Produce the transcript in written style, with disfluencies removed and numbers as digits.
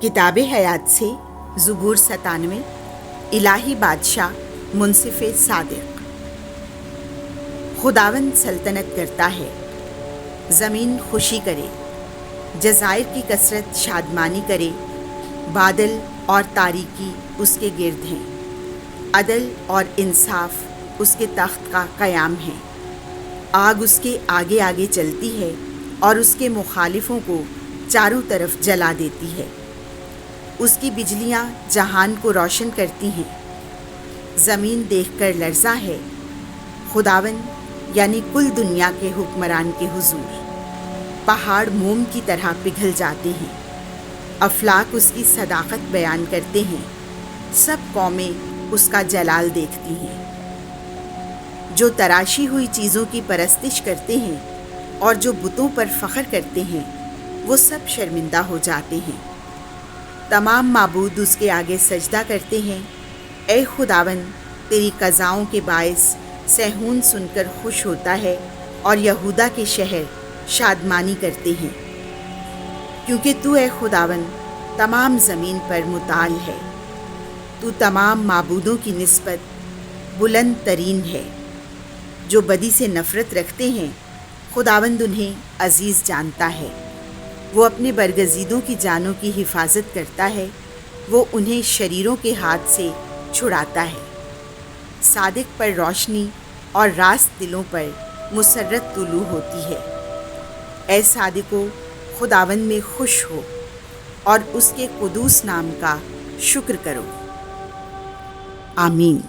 کتاب حیات سے زبور 97 الہی بادشاہ منصف صادق۔ خداوند سلطنت کرتا ہے، زمین خوشی کرے، جزائر کی کثرت شادمانی کرے، بادل اور تاریکی اس کے گرد ہیں، عدل اور انصاف اس کے تخت کا قیام ہے۔ آگ اس کے آگے آگے چلتی ہے اور اس کے مخالفوں کو چاروں طرف جلا دیتی ہے۔ اس کی بجلیاں جہان کو روشن کرتی ہیں، زمین دیکھ کر لرزا ہے، خداوند یعنی کل دنیا کے حکمران کے حضور۔ پہاڑ موم کی طرح پگھل جاتے ہیں، افلاک اس کی صداقت بیان کرتے ہیں، سب قومیں اس کا جلال دیکھتی ہیں۔ جو تراشی ہوئی چیزوں کی پرستش کرتے ہیں اور جو بتوں پر فخر کرتے ہیں، وہ سب شرمندہ ہو جاتے ہیں۔ تمام معبود اس کے آگے سجدہ کرتے ہیں۔ اے خداوند، تیری قضاؤں کے باعث صہیون سن کر خوش ہوتا ہے اور یہودا کے شہر شادمانی کرتے ہیں، کیونکہ تو اے خداوند تمام زمین پر متعال ہے۔ تو تمام معبودوں کی نسبت بلند ترین ہے۔ جو بدی سے نفرت رکھتے ہیں، خداوند انہیں عزیز جانتا ہے۔ وہ اپنے برگزیدوں کی جانوں کی حفاظت کرتا ہے، وہ انہیں شریروں کے ہاتھ سے چھڑاتا ہے۔ صادق پر روشنی اور راست دلوں پر مسرت طلوع ہوتی ہے۔ اے صادقو، خداوند میں خوش ہو اور اس کے قدوس نام کا شکر کرو۔ آمین۔